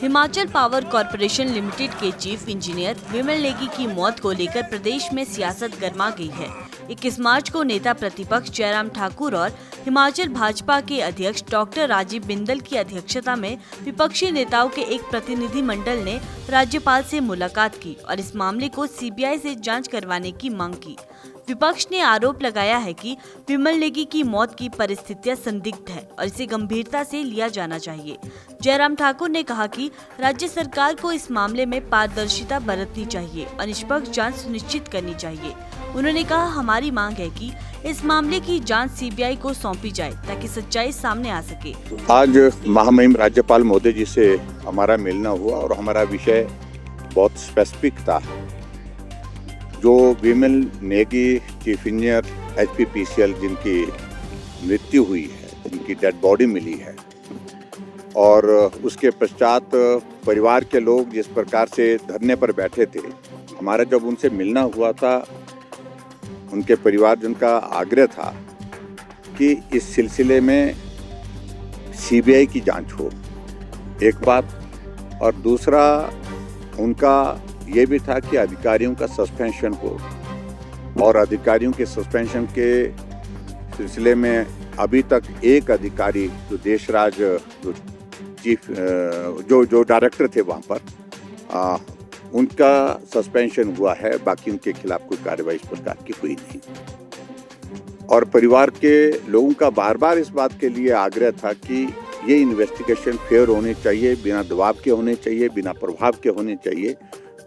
Himachal power corporation limited के chief engineer विमल नेगी की मौत को लेकर प्रदेश में सियासत गर्मा गई है। 21 मार्च को नेता प्रतिपक्ष जयराम ठाकुर और हिमाचल भाजपा के अध्यक्ष डॉक्टर राजीव बिंदल की अध्यक्षता में विपक्षी नेताओं के एक प्रतिनिधि मंडल ने राज्यपाल से मुलाकात की और इस मामले को सीबीआई से जांच करवाने की मांग की। विपक्ष ने आरोप लगाया है कि विमल नेगी की मौत की परिस्थितियां संदिग्ध है और इसे गंभीरता से लिया जाना चाहिए। जयराम ठाकुर ने कहा कि राज्य सरकार को इस मामले में पारदर्शिता बरतनी चाहिए और निष्पक्ष जांच सुनिश्चित करनी चाहिए। उन्होंने कहा, हमारी मांग है कि इस मामले की जांच सीबीआई को सौंपी जाए ताकि सच्चाई सामने आ सके। आज महामहिम राज्यपाल महोदय जी से हमारा मिलना हुआ और हमारा विषय बहुत स्पेसिफिक था। जो विमल नेगी चीफ इंजीनियर HPPCL जिनकी मृत्यु हुई है, जिनकी डेड बॉडी मिली है, और उसके पश्चात परिवार के लोग जिस प्रकार से धरने पर बैठे थे, हमारा जब उनसे मिलना हुआ था, उनके परिवारजन का आग्रह था कि इस सिलसिले में सीबीआई की जांच हो, एक बात, और दूसरा उनका ये भी था कि अधिकारियों का सस्पेंशन हो, और अधिकारियों के सस्पेंशन के सिलसिले में अभी तक एक अधिकारी जो देशराज जो चीफ जो डायरेक्टर थे वहाँ पर, उनका सस्पेंशन हुआ है, बाकी उनके खिलाफ कोई कार्रवाई इस प्रकार की हुई नहीं। और परिवार के लोगों का बार बार इस बात के लिए आग्रह था कि ये इन्वेस्टिगेशन फेयर होने चाहिए, बिना दबाव के होने चाहिए, बिना प्रभाव के होने चाहिए,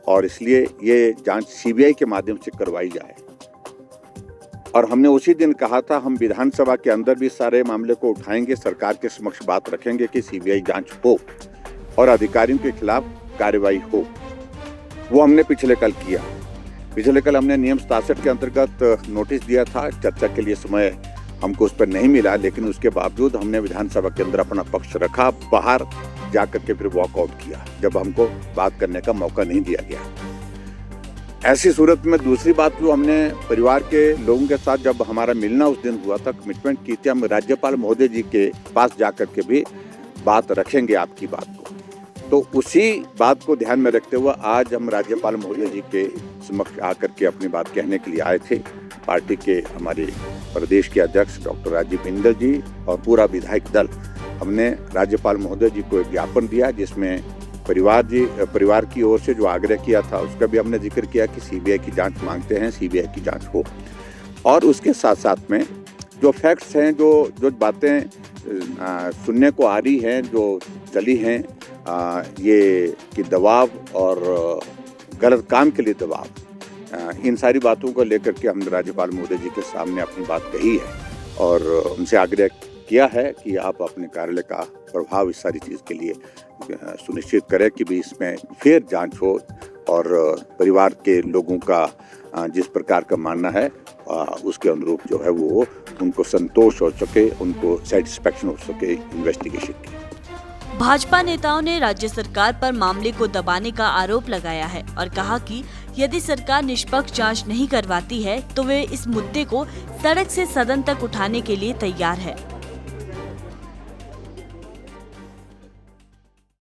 और इसलिए ये जांच सीबीआई के माध्यम से करवाई जाए। और हमने उसी दिन कहा था, हम विधानसभा के अंदर भी सारे मामले को उठाएंगे, सरकार के समक्ष बात रखेंगे कि सीबीआई जांच हो और अधिकारियों के खिलाफ कार्रवाई हो। वो हमने पिछले कल किया। पिछले कल हमने नियम 67 के अंतर्गत नोटिस दिया था, चर्चा के लिए समय हमको उस पर नहीं मिला, लेकिन उसके बावजूद हमने विधानसभा के अंदर अपना पक्ष रखा, बाहर जाकर के फिर वॉकआउट किया जब हमको बात करने का मौका नहीं दिया गया। ऐसी सूरत में दूसरी बात जो हमने परिवार के लोगों के साथ जब हमारा मिलना उस दिन हुआ था, कमिटमेंट की थी, हम राज्यपाल महोदय जी के पास जाकर के भी बात रखेंगे आपकी बात को। तो उसी बात को ध्यान में रखते हुए आज हम राज्यपाल महोदय जी के समक्ष आकर के अपनी बात कहने के लिए आए थे। पार्टी के हमारे प्रदेश के अध्यक्ष डॉक्टर राजीव बिंदल जी और पूरा विधायक दल, हमने राज्यपाल महोदय जी को एक ज्ञापन दिया, जिसमें परिवार की ओर से जो आग्रह किया था उसका भी हमने जिक्र किया कि सीबीआई की जांच मांगते हैं, सीबीआई की जांच हो। और उसके साथ साथ में जो फैक्ट्स हैं, जो बातें सुनने को आ रही हैं, जो चली हैं, ये कि दबाव और गलत काम के लिए दबाव, इन सारी बातों को लेकर के हमने राज्यपाल महोदय जी के सामने अपनी बात कही है और उनसे आग्रह किया है कि आप अपने कार्यालय का प्रभाव इस सारी चीज़ के लिए सुनिश्चित करें कि भी इसमें फेयर जांच हो और परिवार के लोगों का जिस प्रकार का मानना है उसके अनुरूप जो है वो उनको संतोष हो सके, उनको सेटिस्फेक्शन हो सके इन्वेस्टिगेशन की। भाजपा नेताओं ने राज्य सरकार पर मामले को दबाने का आरोप लगाया है और कहा कि यदि सरकार निष्पक्ष जांच नहीं करवाती है तो वे इस मुद्दे को सड़क से सदन तक उठाने के लिए तैयार है।